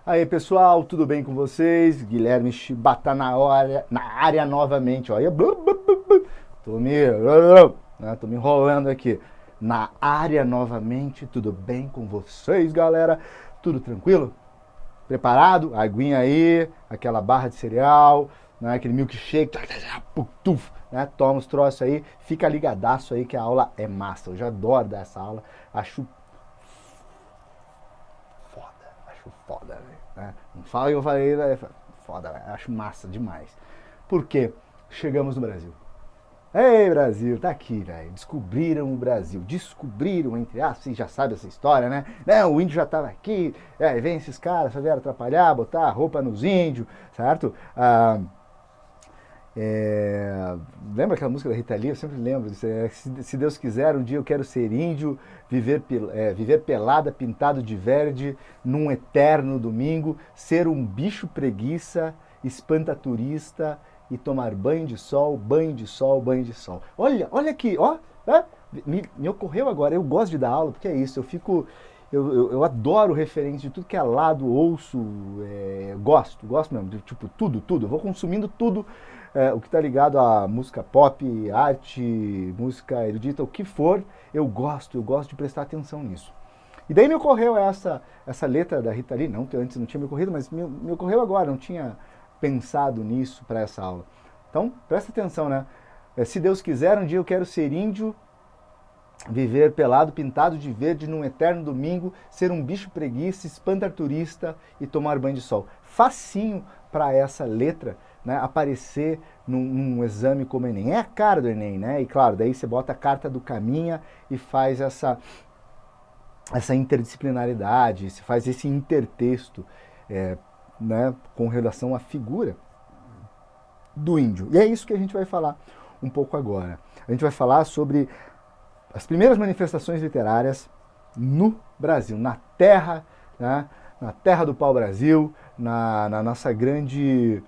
Aí pessoal, tudo bem com vocês? Guilherme Chibata na área novamente. Olha, tô me enrolando aqui. Na área novamente, tudo bem com vocês, galera? Tudo tranquilo? Preparado? Aguinha aí, aquela barra de cereal, né? Aquele milkshake, né? Toma os troços aí, fica ligadaço aí que a aula é massa. Eu já adoro dar essa aula, acho foda, né? Não fala que eu falei, foda, véio. Acho massa demais. Por quê? Chegamos no Brasil. Ei, Brasil, tá aqui, velho. Descobriram o Brasil. Descobriram, entre aspas, vocês já sabem essa história, né? Não, o índio já tava aqui, vem esses caras, só vieram atrapalhar, botar roupa nos índios, certo? Lembra aquela música da Rita Lee? Eu sempre lembro disso. Se Deus quiser, um dia eu quero ser índio, viver pelada, pintado de verde, num eterno domingo, ser um bicho preguiça, espanta turista e tomar banho de sol, banho de sol, banho de sol. Olha aqui, ó. Me ocorreu agora, eu gosto de dar aula, porque é isso, eu adoro referência de tudo que é lado, ouço, gosto mesmo, de tipo tudo, eu vou consumindo tudo, o que está ligado a música pop, arte, música erudita, o que for, eu gosto de prestar atenção nisso. E daí me ocorreu essa letra da Rita Lee, não que antes não tinha me ocorrido, mas me ocorreu agora, não tinha pensado nisso para essa aula. Então, presta atenção, né? Se Deus quiser, um dia eu quero ser índio, viver pelado, pintado de verde num eterno domingo, ser um bicho preguiça, espantar turista e tomar banho de sol. Facinho para essa letra, né, aparecer num exame como o Enem. É a cara do Enem, né? E claro, daí você bota a carta do Caminha e faz essa interdisciplinaridade, se faz esse intertexto, né, com relação à figura do índio. E é isso que a gente vai falar um pouco agora. A gente vai falar sobre as primeiras manifestações literárias no Brasil, na terra, né, na terra do pau-brasil, na nossa grande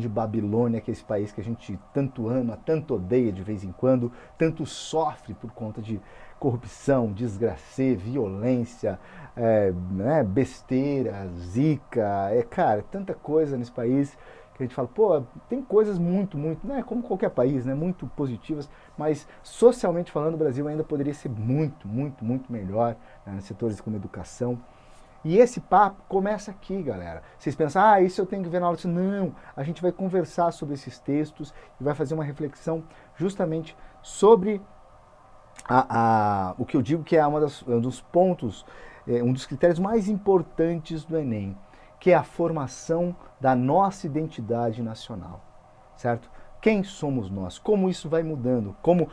Babilônia, que é esse país que a gente tanto ama, tanto odeia de vez em quando, tanto sofre por conta de corrupção, desgraça, violência, né, besteira, zica, cara, tanta coisa nesse país que a gente fala, pô, tem coisas muito, né, como qualquer país, né, muito positivas, mas socialmente falando, o Brasil ainda poderia ser muito melhor, né, nos setores como educação. E esse papo começa aqui, galera. Vocês pensam, isso eu tenho que ver na aula. Não, a gente vai conversar sobre esses textos e vai fazer uma reflexão justamente sobre o que eu digo que é um dos pontos, um dos critérios mais importantes do Enem, que é a formação da nossa identidade nacional, certo? Quem somos nós? Como isso vai mudando? Como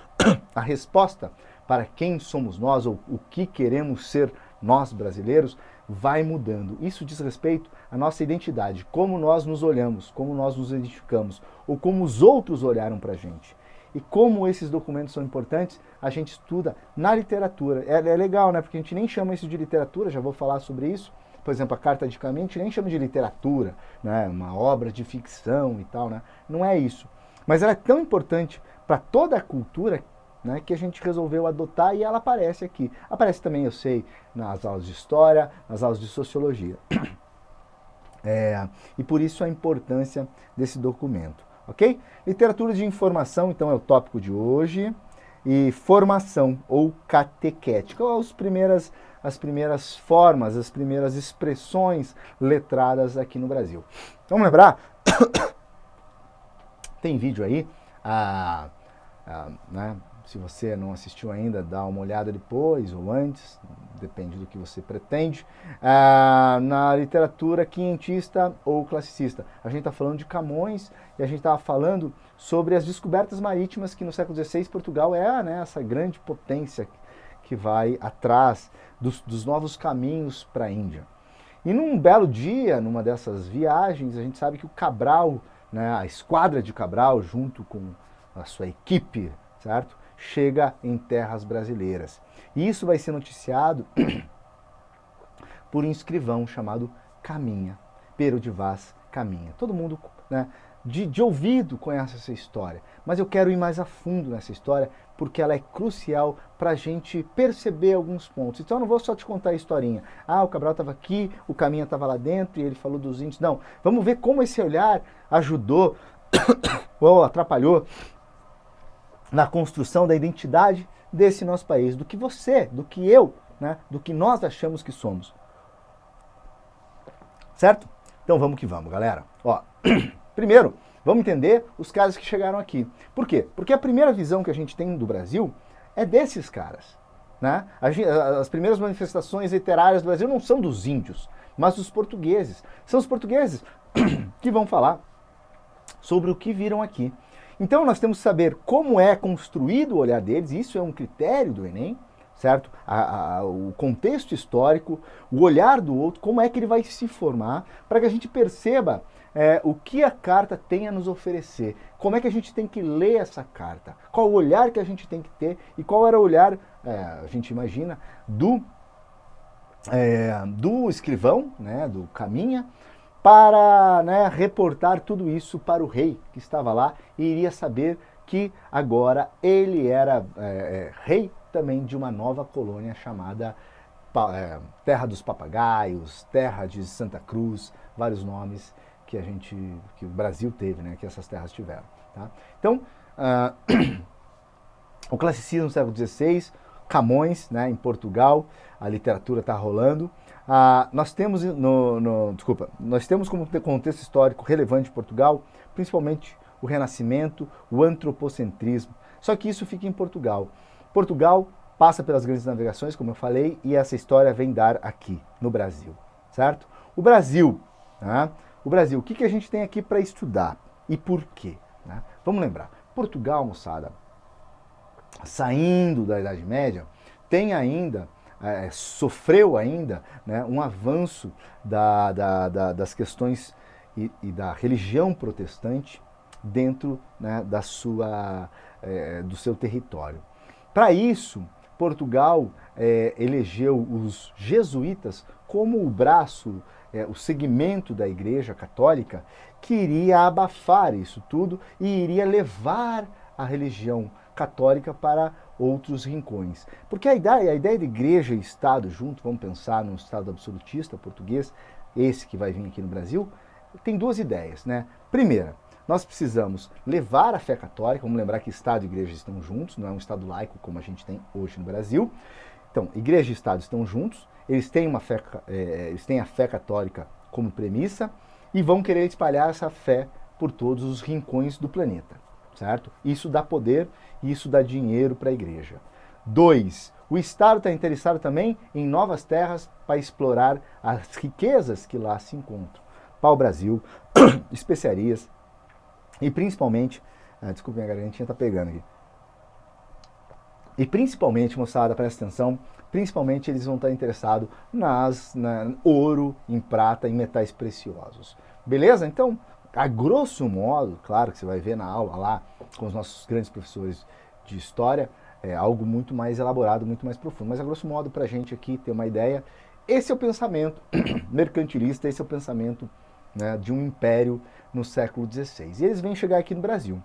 a resposta para quem somos nós ou o que queremos ser nós brasileiros vai mudando. Isso diz respeito à nossa identidade, como nós nos olhamos, como nós nos identificamos, ou como os outros olharam para a gente. E como esses documentos são importantes, a gente estuda na literatura. É legal, né? Porque a gente nem chama isso de literatura, já vou falar sobre isso. Por exemplo, a Carta de Caminha, a gente nem chama de literatura, né? Uma obra de ficção e tal, né? Não é isso. Mas ela é tão importante para toda a cultura, né, que a gente resolveu adotar e ela aparece aqui. Aparece também, eu sei, nas aulas de história, nas aulas de sociologia. E por isso a importância desse documento, ok? Literatura de informação, então, é o tópico de hoje. E formação ou catequética, ou as primeiras formas, as primeiras expressões letradas aqui no Brasil. Vamos lembrar? Tem vídeo aí, né? Se você não assistiu ainda, dá uma olhada depois ou antes, depende do que você pretende. Na literatura quinhentista ou classicista. A gente está falando de Camões e a gente estava falando sobre as descobertas marítimas que no século XVI Portugal é, né, essa grande potência que vai atrás dos novos caminhos para a Índia. E num belo dia, numa dessas viagens, a gente sabe que o Cabral, né, a esquadra de Cabral, junto com a sua equipe, certo? Chega em terras brasileiras. E isso vai ser noticiado por um escrivão chamado Caminha, Pero de Vaz Caminha. Todo mundo, né, de ouvido conhece essa história, mas eu quero ir mais a fundo nessa história porque ela é crucial para a gente perceber alguns pontos. Então eu não vou só te contar a historinha. Ah, o Cabral estava aqui, o Caminha estava lá dentro e ele falou dos índios. Não, vamos ver como esse olhar ajudou ou atrapalhou na construção da identidade desse nosso país, do que você, do que eu, né, do que nós achamos que somos. Certo? Então vamos que vamos, galera. Ó, primeiro, vamos entender os caras que chegaram aqui. Por quê? Porque a primeira visão que a gente tem do Brasil é desses caras. Né? As primeiras manifestações literárias do Brasil não são dos índios, mas dos portugueses. São os portugueses que vão falar sobre o que viram aqui. Então nós temos que saber como é construído o olhar deles, isso é um critério do Enem, certo? O contexto histórico, o olhar do outro, como é que ele vai se formar, para que a gente perceba o que a carta tem a nos oferecer, como é que a gente tem que ler essa carta, qual o olhar que a gente tem que ter e qual era o olhar, a gente imagina, do escrivão, né, do Caminha, para, né, reportar tudo isso para o rei que estava lá e iria saber que agora ele era rei também de uma nova colônia chamada Terra dos Papagaios, Terra de Santa Cruz, vários nomes que o Brasil teve, né, que essas terras tiveram. Tá? Então, o classicismo do século XVI, Camões, né, em Portugal, a literatura está rolando. Nós temos nós temos como contexto histórico relevante de Portugal, principalmente o Renascimento, o antropocentrismo. Só que isso fica em Portugal. Portugal passa pelas grandes navegações, como eu falei, e essa história vem dar aqui, no Brasil, certo? O Brasil, né? O que a gente tem aqui para estudar e por quê? Né? Vamos lembrar, Portugal, moçada, saindo da Idade Média, tem ainda, sofreu ainda, né, um avanço das questões e da religião protestante dentro, né, do seu território. Para isso, Portugal elegeu os jesuítas como o braço, o segmento da Igreja Católica que iria abafar isso tudo e iria levar a religião católica para outros rincões. Porque a ideia de igreja e Estado junto, vamos pensar num Estado absolutista português, esse que vai vir aqui no Brasil, tem duas ideias, né? Primeira, nós precisamos levar a fé católica, vamos lembrar que Estado e Igreja estão juntos, não é um Estado laico como a gente tem hoje no Brasil. Então, Igreja e Estado estão juntos, eles têm a fé católica como premissa e vão querer espalhar essa fé por todos os rincões do planeta, certo? Isso dá poder e isso dá dinheiro para a Igreja. 2, o Estado está interessado também em novas terras para explorar as riquezas que lá se encontram. Pau-brasil, especiarias, e principalmente, desculpa, minha gargantinha tá pegando aqui. E principalmente, moçada, presta atenção, principalmente eles vão estar interessados em ouro, em prata, em metais preciosos. Beleza? Então, a grosso modo, claro que você vai ver na aula lá com os nossos grandes professores de história, é algo muito mais elaborado, muito mais profundo. Mas a grosso modo, para a gente aqui ter uma ideia, esse é o pensamento mercantilista, esse é o pensamento, né, de um império no século XVI. E eles vêm chegar aqui no Brasil.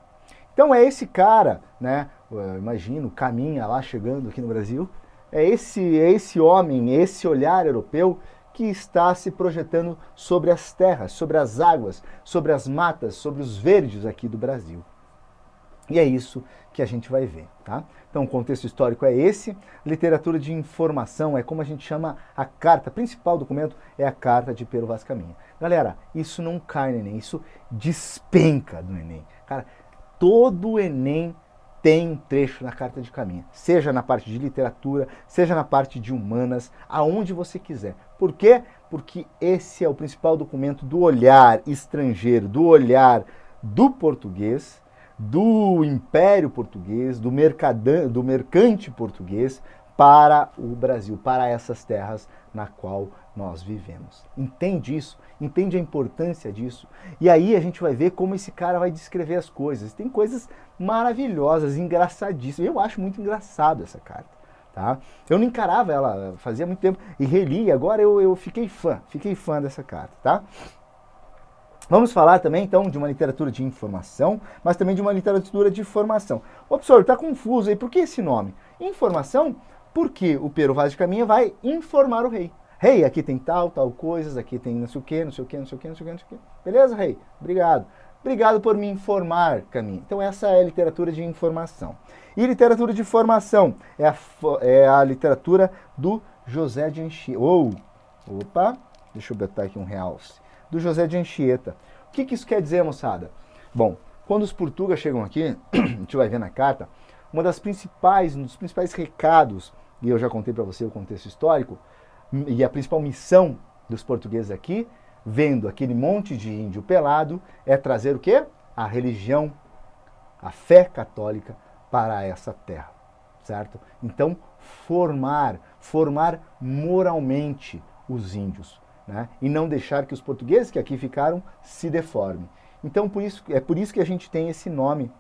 Então é esse cara, né, imagino, Caminha lá chegando aqui no Brasil, é esse homem, esse olhar europeu que está se projetando sobre as terras, sobre as águas, sobre as matas, sobre os verdes aqui do Brasil. E é isso que a gente vai ver, tá? Então o contexto histórico é esse, literatura de informação é como a gente chama a carta, principal documento é a carta de Pero Vaz Caminha. Galera, isso não cai no Enem, isso despenca do Enem. Cara, todo o Enem tem um trecho na carta de Caminha, seja na parte de literatura, seja na parte de humanas, aonde você quiser. Por quê? Porque esse é o principal documento do olhar estrangeiro, do olhar do português, do Império Português, do mercante português para o Brasil, para essas terras na qual nós vivemos. Entende isso? Entende a importância disso? E aí a gente vai ver como esse cara vai descrever as coisas. Tem coisas maravilhosas, engraçadíssimas. Eu acho muito engraçado essa carta. Tá? Eu não encarava ela, fazia muito tempo, e reli, agora eu fiquei fã dessa carta. Tá? Vamos falar também, então, de uma literatura de informação, mas também de uma literatura de formação. Ô, professor, está confuso aí, por que esse nome? Informação, porque o Pero Vaz de Caminha vai informar o rei. Rei, aqui tem tal coisas, aqui tem não sei o quê, não sei o quê, não sei o quê, não sei o quê, não sei o quê. Beleza, rei? Obrigado. Obrigado por me informar, Caminha. Então, essa é a literatura de informação. E literatura de formação é a literatura do José de Anchieta. Opa, deixa eu botar aqui um realce. Do José de Anchieta. O que isso quer dizer, moçada? Bom, quando os portugueses chegam aqui, a gente vai ver na carta, um dos principais recados, e eu já contei para você o contexto histórico, e a principal missão dos portugueses aqui, vendo aquele monte de índio pelado, é trazer o quê? A religião, a fé católica para essa terra, certo? Então, formar moralmente os índios, né? E não deixar que os portugueses que aqui ficaram se deformem. Então, é por isso que a gente tem esse nome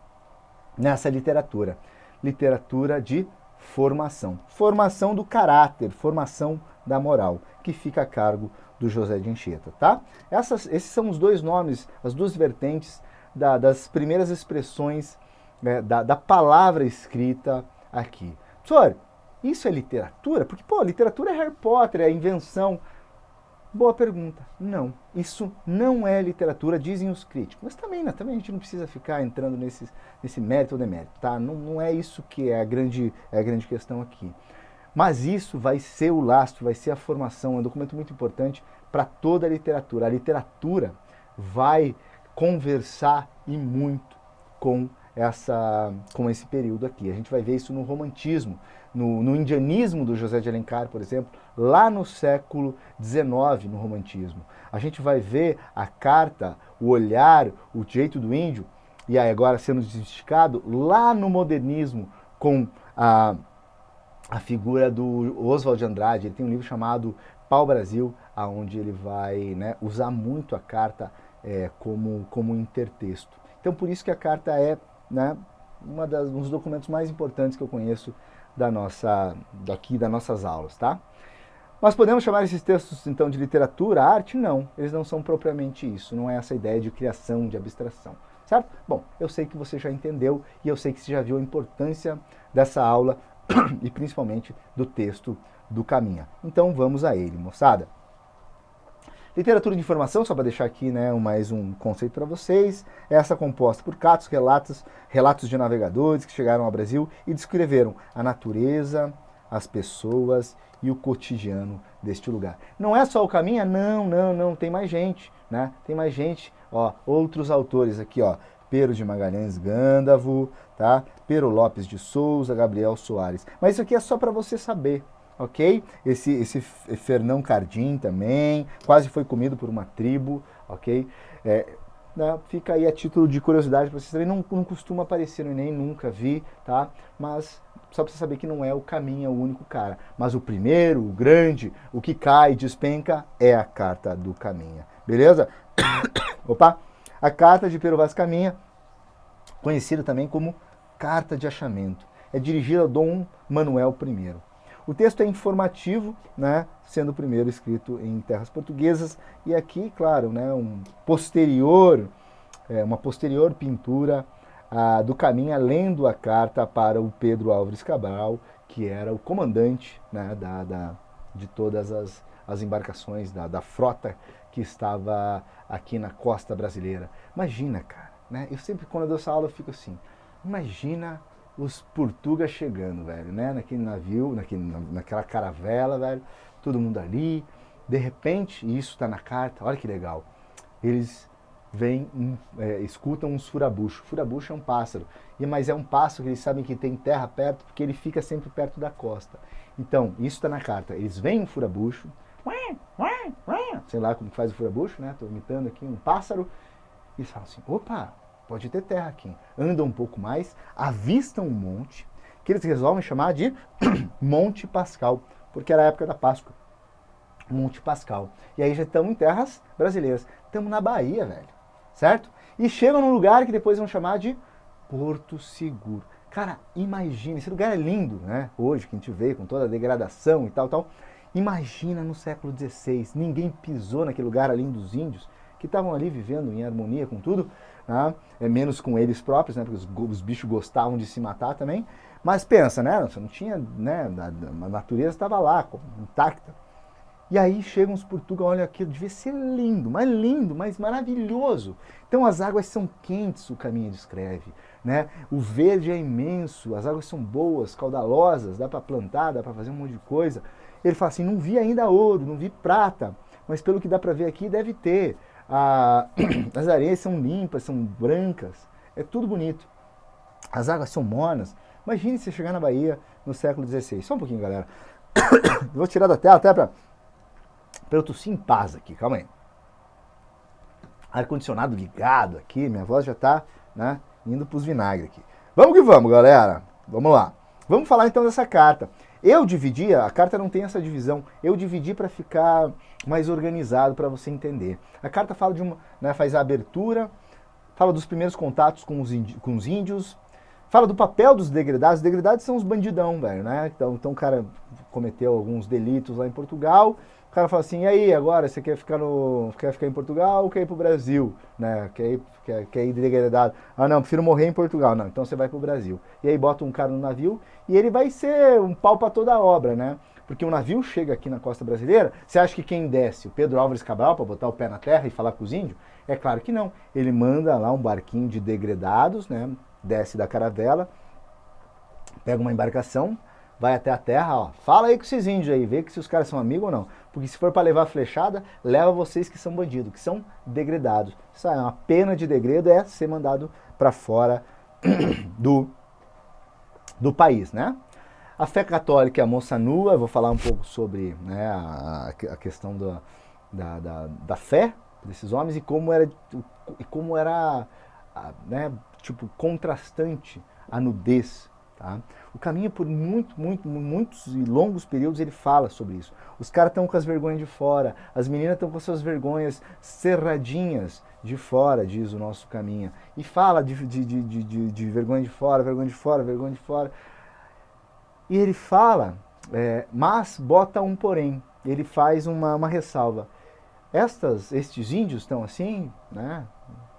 nessa literatura. Literatura de formação. Formação do caráter, formação da moral, que fica a cargo do José de Anchieta, tá? Esses são os dois nomes, as duas vertentes das primeiras expressões, né, da palavra escrita aqui. Professor, isso é literatura? Porque, pô, literatura é Harry Potter, é invenção. Boa pergunta. Não, isso não é literatura, dizem os críticos. Mas também, né, também a gente não precisa ficar entrando nesse mérito ou demérito, tá? Não é isso que é a grande questão aqui. Mas isso vai ser o lastro, vai ser a formação, é um documento muito importante para toda a literatura. A literatura vai conversar e muito com esse período aqui. A gente vai ver isso no romantismo, no indianismo do José de Alencar, por exemplo, lá no século XIX, no romantismo. A gente vai ver a carta, o olhar, o jeito do índio, e aí agora sendo desmistificado, lá no modernismo, com a figura do Oswald de Andrade. Ele tem um livro chamado Pau-Brasil, onde ele vai, né, usar muito a carta como intertexto. Então, por isso que a carta é, né, um dos documentos mais importantes que eu conheço das nossas aulas, tá? Nós podemos chamar esses textos, então, de literatura, arte? Não, eles não são propriamente isso, não é essa ideia de criação, de abstração, certo? Bom, eu sei que você já entendeu e eu sei que você já viu a importância dessa aula e principalmente do texto do Caminha. Então, vamos a ele, moçada. Literatura de informação, só para deixar aqui, né, mais um conceito para vocês, é essa composta por relatos de navegadores que chegaram ao Brasil e descreveram a natureza, as pessoas e o cotidiano deste lugar. Não é só o Caminha? Não, tem mais gente, né? Tem mais gente, ó, outros autores aqui, ó, Pero de Magalhães Gândavo, tá? Pero Lopes de Souza, Gabriel Soares. Mas isso aqui é só para você saber, ok? Esse Fernão Cardim também, quase foi comido por uma tribo, ok? Né, fica aí a título de curiosidade para vocês saberem, não costuma aparecer no Enem, nunca vi, tá? Mas só para você saber que não é o Caminha o único cara. Mas o primeiro, o grande, o que cai, despenca, é a carta do Caminha, beleza? Opa! A carta de Pero Vaz Caminha, conhecida também como Carta de Achamento, é dirigida a Dom Manuel I. O texto é informativo, né, sendo o primeiro escrito em terras portuguesas, e aqui, claro, né, uma posterior pintura do Caminha lendo a carta para o Pedro Álvares Cabral, que era o comandante, né, de todas as embarcações da frota que estava aqui na costa brasileira. Imagina, cara, né? Eu sempre, quando eu dou essa aula, eu fico assim, imagina os portugueses chegando, velho, né? Naquele navio, naquela caravela, velho, todo mundo ali. De repente, e isso está na carta, olha que legal, eles escutam uns furabucho. Furabucho é um pássaro, mas é um pássaro que eles sabem que tem terra perto, porque ele fica sempre perto da costa. Então, isso está na carta. Eles veem um furabucho, sei lá como faz o furabucho, né? Estou imitando aqui um pássaro, e eles falam assim, opa, pode ter terra aqui. Andam um pouco mais, avistam um monte, que eles resolvem chamar de Monte Pascal, porque era a época da Páscoa. Monte Pascal. E aí já estamos em terras brasileiras. Estamos na Bahia, velho. Certo? E chegam num lugar que depois vão chamar de Porto Seguro. Cara, imagina, esse lugar é lindo, né? Hoje, que a gente vê com toda a degradação e tal. Imagina no século XVI, ninguém pisou naquele lugar além dos índios. que estavam ali vivendo em harmonia com tudo, né? Menos com eles próprios, né? Porque os bichos gostavam de se matar também. Mas pensa, né? Você não tinha, né? A natureza estava lá, intacta. E aí chegam os portugueses, olha aquilo, devia ser lindo, mas maravilhoso. Então as águas são quentes, o caminho descreve, né? O verde é imenso, as águas são boas, caudalosas, dá para plantar, dá para fazer um monte de coisa. Ele fala assim, não vi ainda ouro, não vi prata, mas pelo que dá para ver aqui deve ter. As areias são limpas, são brancas, é tudo bonito. As águas são mornas. Imagine você chegar na Bahia no século XVI. Só um pouquinho, galera. Vou tirar da tela até para eu tossir em paz aqui, calma aí. Ar-condicionado ligado aqui, minha voz já tá, né, indo pros vinagres aqui. Vamos que vamos, galera. Vamos lá. Vamos falar então dessa carta. Eu dividi, a carta não tem essa divisão, eu dividi para ficar mais organizado para você entender. A carta fala de uma, né, faz a abertura, fala dos primeiros contatos com os índios, fala do papel dos degredados. Os degredados são os bandidão, velho, né? Então o cara cometeu alguns delitos lá em Portugal. O cara fala assim, e aí, agora, você quer ficar em Portugal ou quer ir pro Brasil? Né? Quer ir degradado? Ah, não, prefiro morrer em Portugal. Não, então você vai pro Brasil. E aí bota um cara no navio e ele vai ser um pau para toda a obra, né? Porque o navio chega aqui na costa brasileira, você acha que quem desce? O Pedro Álvares Cabral para botar o pé na terra e falar com os índios? É claro que não. Ele manda lá um barquinho de degredados, né? Desce da caravela, pega uma embarcação, vai até a terra, ó, fala aí com esses índios aí, vê que se os caras são amigos ou não. Porque se for para levar flechada, leva vocês que são bandidos, que são degredados. Isso é uma pena de degredo, é ser mandado para fora do país, né? A fé católica é a moça nua, eu vou falar um pouco sobre, né, a questão da fé desses homens e como era né, tipo, contrastante a nudez. Tá? O caminho por muitos e longos períodos ele fala sobre isso. Os caras estão com as vergonhas de fora, as meninas estão com as suas vergonhas cerradinhas de fora, diz o nosso caminho. E fala de vergonha de fora, vergonha de fora, vergonha de fora. E ele fala, mas bota um porém, ele faz uma ressalva. Estes índios estão assim, né,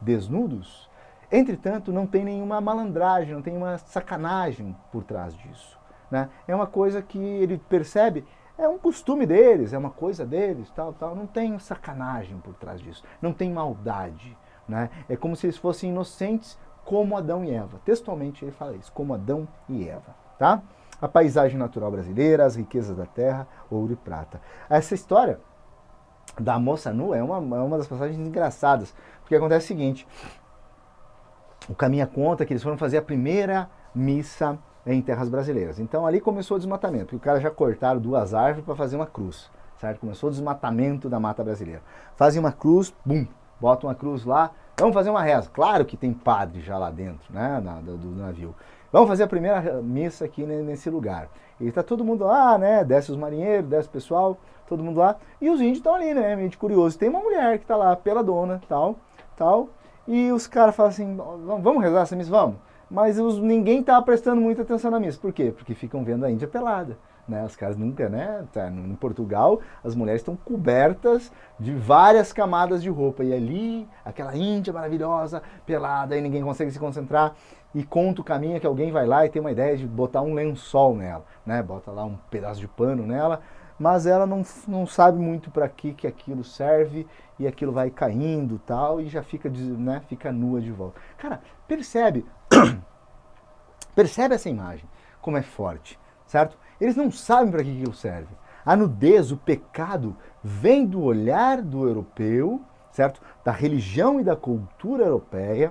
desnudos. Entretanto, não tem nenhuma malandragem, não tem uma sacanagem por trás disso. Né? É uma coisa que ele percebe, é um costume deles, é uma coisa deles, tal. Não tem sacanagem por trás disso, não tem maldade. Né? É como se eles fossem inocentes como Adão e Eva. Textualmente ele fala isso, como Adão e Eva. Tá? A paisagem natural brasileira, as riquezas da terra, ouro e prata. Essa história da moça nua é uma das passagens engraçadas, porque acontece o seguinte... O Caminha conta que eles foram fazer a primeira missa em terras brasileiras. Então ali começou o desmatamento, porque o cara já cortaram 2 árvores para fazer uma cruz, certo? Começou o desmatamento da mata brasileira. Fazem uma cruz, bum, botam uma cruz lá, vamos fazer uma reza. Claro que tem padre já lá dentro, né, do navio. Vamos fazer a primeira missa aqui nesse lugar. E tá todo mundo lá, né, desce os marinheiros, desce o pessoal, todo mundo lá. E os índios estão ali, né, meio de curioso. Tem uma mulher que tá lá, peladona, tal. E os caras falam assim, vamos rezar essa missa? Vamos. Mas ninguém tá prestando muita atenção na missa. Por quê? Porque ficam vendo a Índia pelada. Né? Os caras nunca, né? Em Portugal, as mulheres estão cobertas de várias camadas de roupa. E ali, aquela Índia maravilhosa, pelada, e ninguém consegue se concentrar. E conta o caminho que alguém vai lá e tem uma ideia de botar um lençol nela. Né? Bota lá um pedaço de pano nela. Mas ela não sabe muito para que aquilo serve e aquilo vai caindo tal e já fica, né, fica nua de volta. Cara, percebe essa imagem, como é forte, certo? Eles não sabem para que aquilo serve. A nudez, o pecado, vem do olhar do europeu, certo? Da religião e da cultura europeia.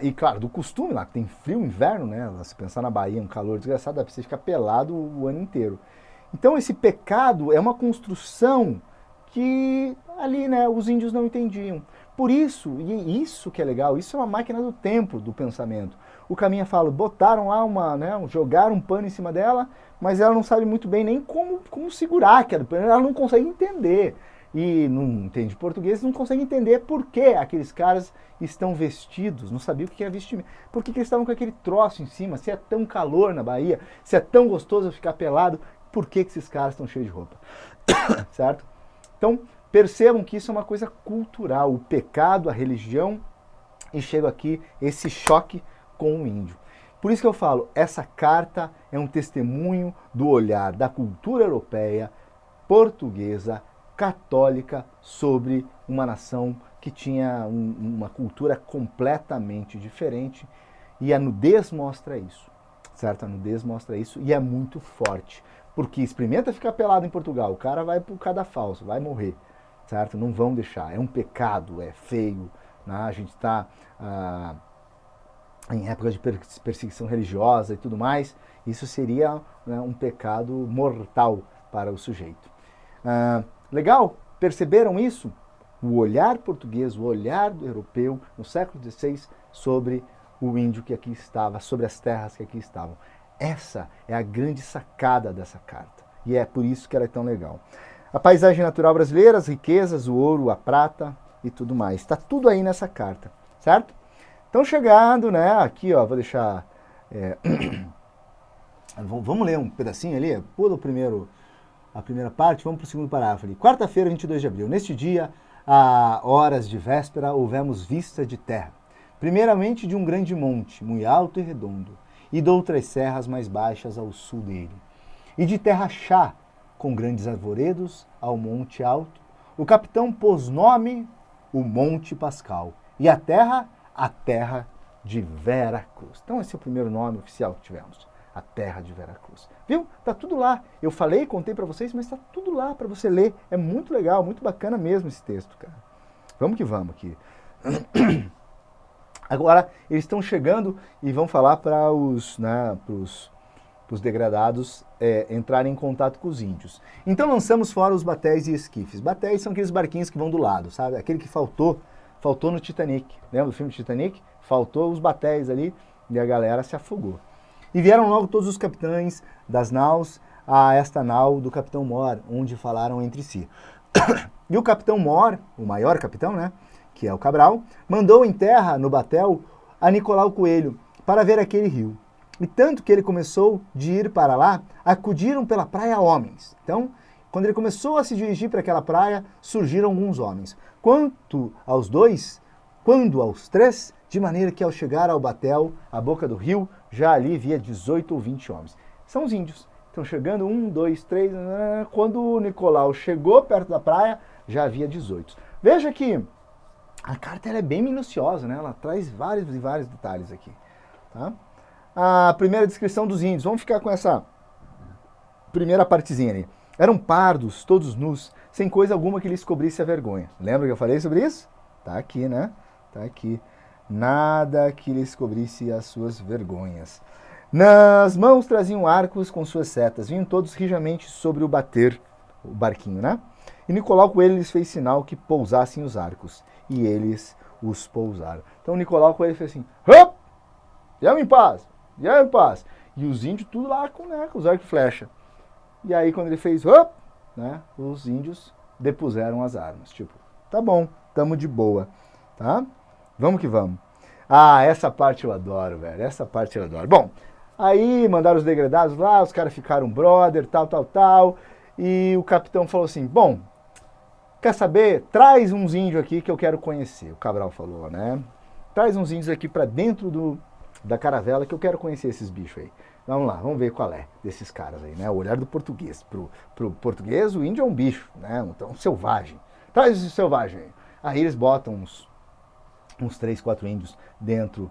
E claro, do costume lá, que tem frio, inverno, né? Se pensar na Bahia, um calor desgraçado, dá para você ficar pelado o ano inteiro. Então esse pecado é uma construção que ali, né, os índios não entendiam. Por isso, e isso que é legal, isso é uma máquina do tempo do pensamento. O Caminha fala, botaram lá jogaram um pano em cima dela, mas ela não sabe muito bem nem como segurar aquele pano, ela não consegue entender. E não entende português, não consegue entender por que aqueles caras estão vestidos, não sabia o que era vestimento. Por que eles estavam com aquele troço em cima, se é tão calor na Bahia, se é tão gostoso ficar pelado, por que esses caras estão cheios de roupa, certo? Então, percebam que isso é uma coisa cultural, o pecado, a religião, e chega aqui esse choque com o índio. Por isso que eu falo, essa carta é um testemunho do olhar da cultura europeia, portuguesa, católica, sobre uma nação que tinha uma cultura completamente diferente, e a nudez mostra isso, certo? A nudez mostra isso e é muito forte, porque experimenta ficar pelado em Portugal, o cara vai pro cadafalso, vai morrer, certo? Não vão deixar, é um pecado, é feio, né? A gente está em época de perseguição religiosa e tudo mais, isso seria, né, um pecado mortal para o sujeito. Legal? Perceberam isso? O olhar português, o olhar do europeu no século XVI sobre o índio que aqui estava, sobre as terras que aqui estavam. Essa é a grande sacada dessa carta e é por isso que ela é tão legal. A paisagem natural brasileira, as riquezas, o ouro, a prata e tudo mais. Está tudo aí nessa carta, certo? Então chegando, né, aqui ó, vou deixar, vamos ler um pedacinho ali, pula a primeira parte, vamos para o segundo parágrafo ali. Quarta-feira, 22 de abril, neste dia, a horas de véspera, houvemos vista de terra, primeiramente de um grande monte, muito alto e redondo, e de outras serras mais baixas ao sul dele, e de terra chá, com grandes arvoredos, ao monte alto, o capitão pôs nome, o Monte Pascal, e a terra de Vera Cruz. Então esse é o primeiro nome oficial que tivemos, a terra de Vera Cruz. Viu? Tá tudo lá. Eu falei, contei para vocês, mas tá tudo lá para você ler. É muito legal, muito bacana mesmo esse texto, cara. Vamos que vamos aqui. Agora, eles estão chegando e vão falar para os degradados entrarem em contato com os índios. Então lançamos fora os batéis e esquifes. Batéis são aqueles barquinhos que vão do lado, sabe? Aquele que faltou no Titanic. Lembra do filme Titanic? Faltou os batéis ali e a galera se afogou. E vieram logo todos os capitães das naus a esta nau do capitão Mor, onde falaram entre si. E o capitão Mor, o maior capitão, né, que é o Cabral, mandou em terra, no batel, a Nicolau Coelho, para ver aquele rio. E tanto que ele começou de ir para lá, acudiram pela praia homens. Então, quando ele começou a se dirigir para aquela praia, surgiram alguns homens. Quando aos três, de maneira que ao chegar ao batel, à boca do rio, já ali via 18 ou 20 homens. São os índios. Estão chegando, 1, 2, 3... Quando o Nicolau chegou perto da praia, já havia 18. Veja que a carta ela é bem minuciosa, né? Ela traz vários e vários detalhes aqui. Tá? A primeira descrição dos índios. Vamos ficar com essa primeira partezinha ali. Eram pardos, todos nus, sem coisa alguma que lhes cobrisse a vergonha. Lembra que eu falei sobre isso? Tá aqui, né? Tá aqui. Nada que lhes cobrisse as suas vergonhas. Nas mãos traziam arcos com suas setas. Vinham todos rijamente sobre o barquinho, né? E Nicolau Coelho lhes fez sinal que pousassem os arcos. E eles os pousaram. Então Nicolau Coelho fez assim: hop! Viemos em paz! Viemos em paz! E os índios tudo lá com os arcos e flecha. E aí quando ele fez hop, né, os índios depuseram as armas. Tipo, tá bom, tamo de boa, tá? Vamos que vamos. Ah, essa parte eu adoro, velho. Essa parte eu adoro. Bom, aí mandaram os degradados lá, os caras ficaram brother, tal. E o capitão falou assim, bom, quer saber? Traz uns índios aqui que eu quero conhecer. O Cabral falou, né? Traz uns índios aqui pra dentro da caravela que eu quero conhecer esses bichos aí. Vamos lá, vamos ver qual é desses caras aí, né? O olhar do português. Pro português, o índio é um bicho, né? Então, um selvagem. Traz esse selvagem aí. Aí eles botam uns 3, 4 índios dentro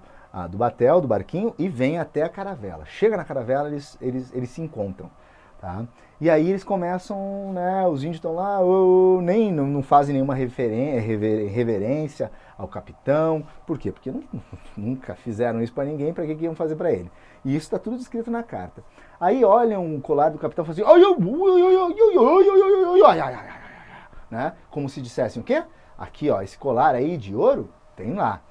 do batel, do barquinho, e vêm até a caravela. Chega na caravela, eles se encontram. Tá? E aí eles começam, né? Os índios estão lá, não fazem nenhuma reverência ao capitão. Por quê? Porque nunca fizeram isso para ninguém, para que iam fazer para ele? E isso está tudo descrito na carta. Aí olham o colar do capitão e falam assim, né? Como se dissessem o quê? Aqui, ó, esse colar aí de ouro, tem lá.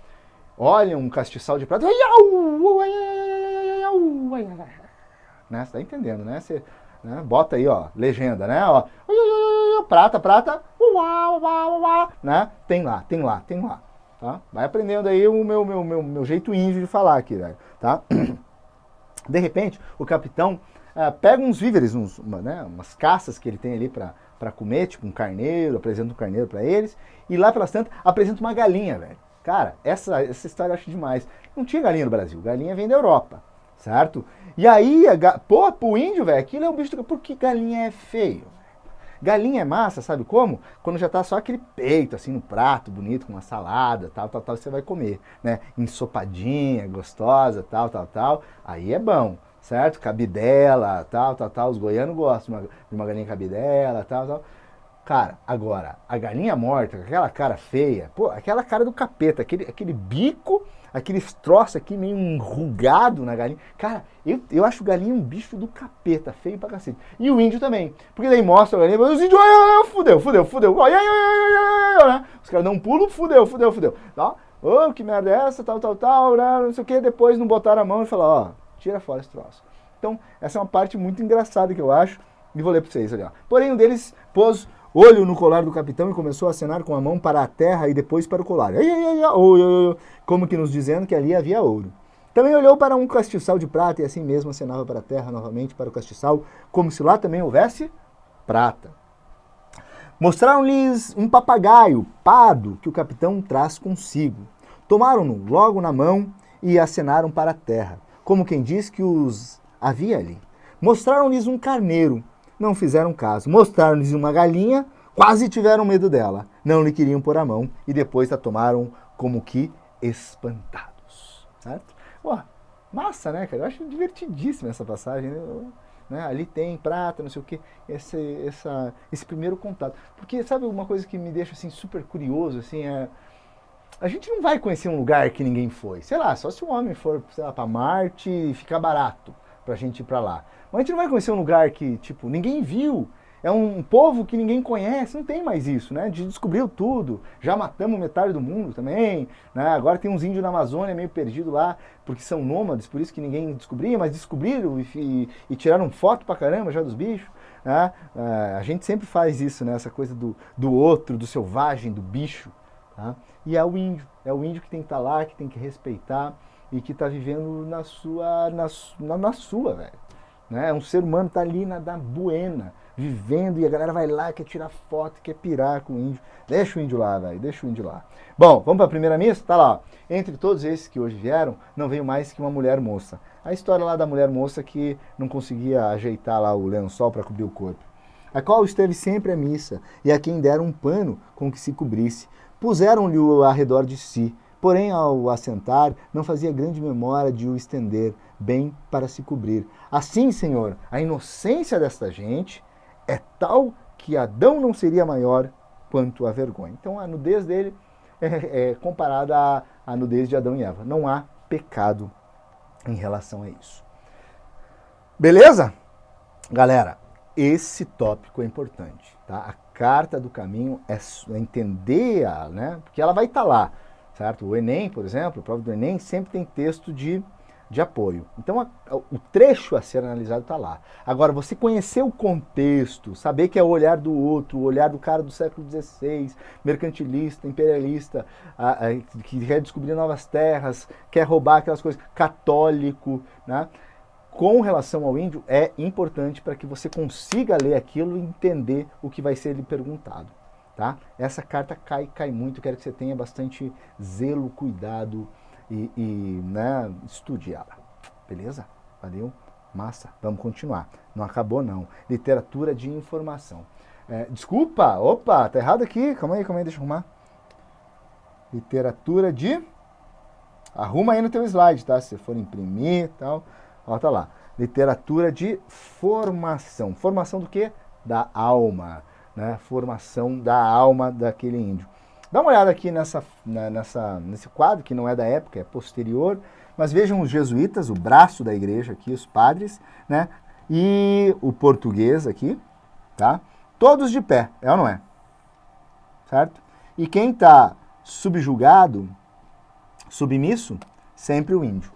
Olham um castiçal de prata, né? Você tá entendendo, né? Você, né? Bota aí, ó, legenda, né? Ó, prata, né? Tem lá. Tá? Vai aprendendo aí o meu jeito índio de falar aqui, velho, tá? De repente, o capitão pega uns víveres, umas caças que ele tem ali para para comer, tipo um carneiro, apresenta um carneiro para eles, e lá pelas tantas apresenta uma galinha, velho. Cara, essa história eu acho demais. Não tinha galinha no Brasil, galinha vem da Europa, certo? E aí, pro índio, velho, aquilo é um bicho do... Por que galinha é feio? Galinha é massa, sabe como? Quando já tá só aquele peito, assim, no prato, bonito, com uma salada, tal, você vai comer, né? Ensopadinha, gostosa, tal. Aí é bom, certo? Cabidela, tal. Os goianos gostam de uma galinha cabidela, tal. Cara, agora, a galinha morta, com aquela cara feia, pô, aquela cara do capeta, aquele bico, aqueles troços aqui meio enrugado na galinha. Cara, eu acho galinha um bicho do capeta, feio pra cacete. E o índio também, porque daí mostra a galinha, os índios, fudeu, né? Os caras dão um pulo, fudeu. Tá? Oh, que merda é essa, tal, né? Não sei o que, depois não botaram a mão e falaram, ó, tira fora esse troço. Então, essa é uma parte muito engraçada que eu acho, e vou ler pra vocês ali, ó. Porém, um deles pôs olho no colar do capitão e começou a acenar com a mão para a terra e depois para o colar. Como que nos dizendo que ali havia ouro. Também olhou para um castiçal de prata e assim mesmo acenava para a terra novamente para o castiçal, como se lá também houvesse prata. Mostraram-lhes um papagaio pardo que o capitão traz consigo. Tomaram-no logo na mão e acenaram para a terra, como quem diz que os havia ali. Mostraram-lhes um carneiro. Não fizeram caso. Mostraram-lhes uma galinha, quase tiveram medo dela. Não lhe queriam pôr a mão e depois a tomaram como que espantados. Certo? Pô, massa, né, cara? Eu acho divertidíssima essa passagem. Né? Ali tem prata, não sei o quê. Esse primeiro contato. Porque, sabe uma coisa que me deixa assim, super curioso? Assim, a gente não vai conhecer um lugar que ninguém foi. Sei lá, só se o homem for, sei lá, para Marte e ficar barato pra gente ir pra lá. Mas a gente não vai conhecer um lugar que, tipo, ninguém viu. É um povo que ninguém conhece, não tem mais isso, né? A gente descobriu tudo, já matamos metade do mundo também, né? Agora tem uns índios na Amazônia meio perdidos lá, porque são nômades, por isso que ninguém descobria, mas descobriram e tiraram foto pra caramba já dos bichos, né? A gente sempre faz isso, né? Essa coisa do outro, do selvagem, do bicho, tá? E é o índio que tem que estar lá, que tem que respeitar e que está vivendo na sua, velho. Né? Um ser humano tá ali na buena, vivendo, e a galera vai lá, quer tirar foto, quer pirar com o índio. Deixa o índio lá, velho, deixa o índio lá. Bom, vamos para a primeira missa? Tá lá, ó. Entre todos esses que hoje vieram, não veio mais que uma mulher moça. A história lá da mulher moça que não conseguia ajeitar lá o lençol para cobrir o corpo. A qual esteve sempre à missa, e a quem deram um pano com que se cobrisse. Puseram-lhe ao redor de si, porém ao assentar, não fazia grande memória de o estender, bem para se cobrir. Assim, Senhor, a inocência desta gente é tal que Adão não seria maior quanto a vergonha. Então a nudez dele é comparada à nudez de Adão e Eva. Não há pecado em relação a isso. Beleza? Galera, esse tópico é importante, tá? A carta do caminho é entender, né? Porque ela vai estar lá, certo? O Enem, por exemplo, a prova do Enem sempre tem texto de apoio. Então, o trecho a ser analisado está lá. Agora, você conhecer o contexto, saber que é o olhar do outro, o olhar do cara do século XVI, mercantilista, imperialista, que quer descobrir novas terras, quer roubar aquelas coisas, católico, né? Com relação ao índio, é importante para que você consiga ler aquilo e entender o que vai ser lhe perguntado. Tá? Essa carta cai muito, quero que você tenha bastante zelo, cuidado, né, estude ela. Beleza? Valeu? Massa. Vamos continuar. Não acabou, não. Literatura de informação. Desculpa, opa, tá errado aqui. Calma aí, deixa eu arrumar. Literatura de... Arruma aí no teu slide, tá? Se você for imprimir e tal. Ó, tá lá. Literatura de formação. Formação do quê? Da alma. Né? Formação da alma daquele índio. Dá uma olhada aqui nesse quadro, que não é da época, é posterior, mas vejam os jesuítas, o braço da igreja aqui, os padres, né? E o português aqui, tá? Todos de pé, é ou não é? Certo? E quem está subjugado, submisso, sempre o índio,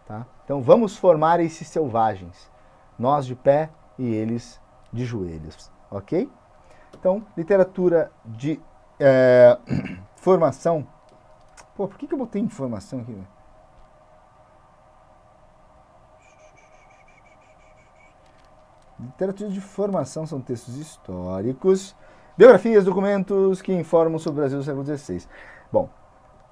tá? Então vamos formar esses selvagens, nós de pé e eles de joelhos, ok? Então, literatura de formação. Pô, por que eu botei informação aqui? Literatura de formação são textos históricos, biografias, documentos que informam sobre o Brasil do século XVI. Bom,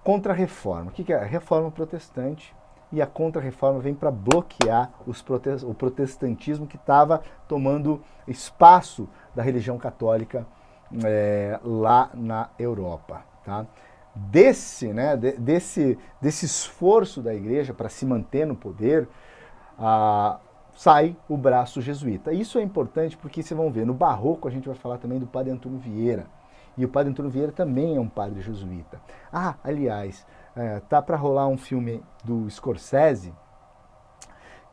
Contra-Reforma. O que é? A Reforma Protestante. E a Contra-Reforma vem para bloquear o protestantismo que estava tomando espaço da religião católica lá na Europa. Tá? Desse esforço da igreja para se manter no poder, sai o braço jesuíta. Isso é importante porque vocês vão ver, no Barroco a gente vai falar também do Padre Antônio Vieira. E o Padre Antônio Vieira também é um padre jesuíta. Aliás, tá para rolar um filme do Scorsese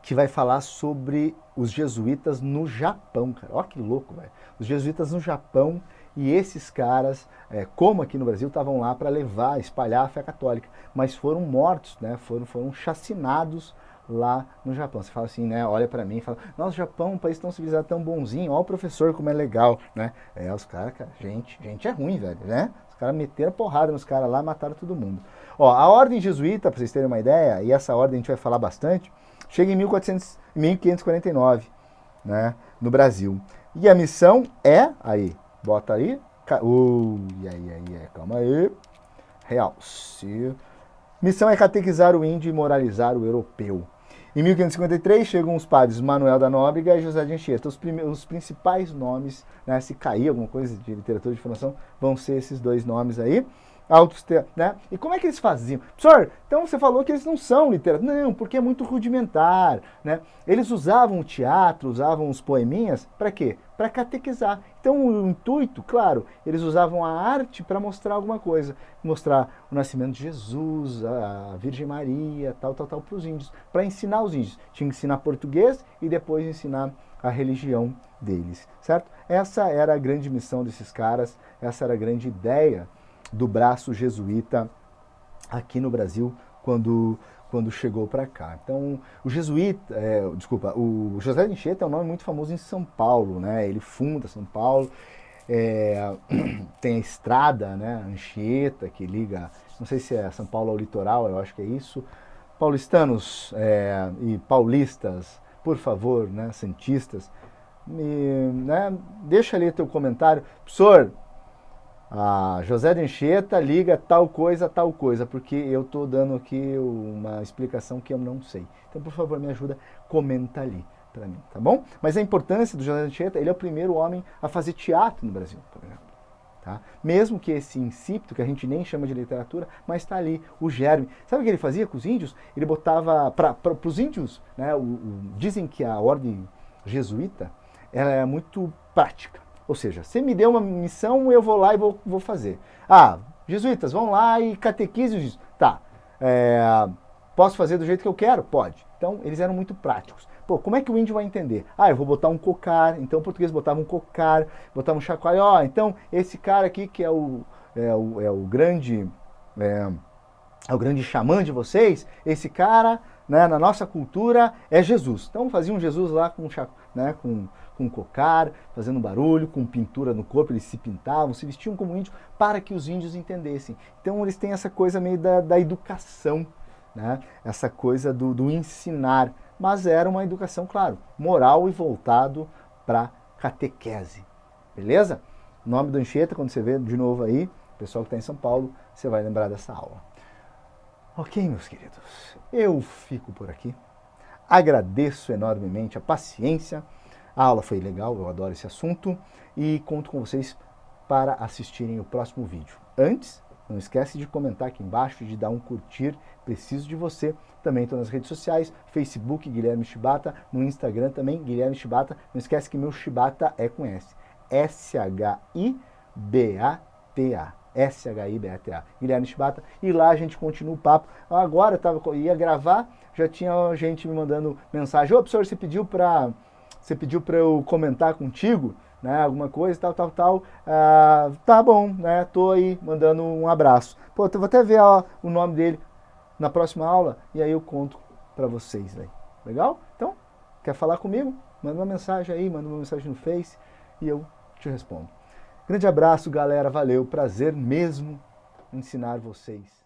que vai falar sobre os jesuítas no Japão, cara. Olha que louco, velho. Os jesuítas no Japão e esses caras, como aqui no Brasil, estavam lá para espalhar a fé católica, mas foram mortos, né? Foram chacinados lá no Japão. Você fala assim, né? Olha para mim e fala, nossa, Japão é um país tão civilizado, tão bonzinho, olha o professor como é legal, né? Os caras, gente é ruim, velho, né? Os caras meteram porrada nos caras lá, mataram todo mundo. A ordem jesuíta, para vocês terem uma ideia, e essa ordem a gente vai falar bastante, chega em 1549, né? No Brasil. E a missão bota aí, calma aí, realce. Missão é catequizar o índio e moralizar o europeu. Em 1553 chegam os padres Manuel da Nóbrega e José de Anchieta. Os principais nomes, né, se cair alguma coisa de literatura de formação, vão ser esses dois nomes aí. Né? E como é que eles faziam? Professor, então você falou que eles não são literatos. Não, porque é muito rudimentar. Né? Eles usavam o teatro, usavam os poeminhas, para quê? Para catequizar. Então o intuito, claro, eles usavam a arte para mostrar alguma coisa. Mostrar o nascimento de Jesus, a Virgem Maria, tal, para os índios. Para ensinar os índios. Tinha que ensinar português e depois ensinar a religião deles. Certo? Essa era a grande missão desses caras, essa era a grande ideia do braço jesuíta aqui no Brasil quando chegou para cá. Então, o José de Anchieta é um nome muito famoso em São Paulo, né? Ele funda São Paulo, tem a estrada, né? Anchieta, que liga, não sei se é São Paulo ao litoral, eu acho que é isso. Paulistanos e paulistas, por favor, né? Santistas, deixa ali teu comentário. Professor, José de Anchieta liga tal coisa, porque eu estou dando aqui uma explicação que eu não sei. Então, por favor, me ajuda, comenta ali para mim, tá bom? Mas a importância do José de Anchieta, ele é o primeiro homem a fazer teatro no Brasil, por exemplo. Tá? Mesmo que esse insípido, que a gente nem chama de literatura, mas está ali, o germe. Sabe o que ele fazia com os índios? Ele botava, para os índios, né, dizem que a ordem jesuíta ela é muito prática. Ou seja, você me deu uma missão, eu vou lá e vou fazer. Jesuítas, vão lá e catequizem os índios. Tá, posso fazer do jeito que eu quero? Pode. Então, eles eram muito práticos. Como é que o índio vai entender? Eu vou botar um cocar. Então, o português botava um cocar, botava um chacoalho. Então, esse cara aqui que é o grande xamã de vocês, esse cara, né, na nossa cultura, é Jesus. Então, faziam Jesus lá com cocar, fazendo barulho, com pintura no corpo, eles se pintavam, se vestiam como índios para que os índios entendessem. Então eles têm essa coisa meio da educação, né? Essa coisa do ensinar, mas era uma educação, claro, moral e voltado para catequese, beleza? O nome do Anchieta, quando você vê de novo aí, o pessoal que está em São Paulo, você vai lembrar dessa aula. Ok, meus queridos, eu fico por aqui, agradeço enormemente a paciência. A aula foi legal, eu adoro esse assunto e conto com vocês para assistirem o próximo vídeo. Antes, não esquece de comentar aqui embaixo, de dar um curtir, preciso de você. Também estou nas redes sociais, Facebook Guilherme Shibata, no Instagram também Guilherme Shibata. Não esquece que meu Shibata é com S, S-H-I-B-A-T-A. S-H-I-B-A-T-A, Guilherme Shibata, e lá a gente continua o papo. Agora ia gravar, já tinha gente me mandando mensagem, professor, você pediu para eu comentar contigo, né, alguma coisa, tal. Tá bom, né, tô aí mandando um abraço. Eu vou até ver o nome dele na próxima aula e aí eu conto para vocês aí. Legal? Então, quer falar comigo? Manda uma mensagem aí, manda uma mensagem no Face e eu te respondo. Grande abraço, galera. Valeu, prazer mesmo ensinar vocês.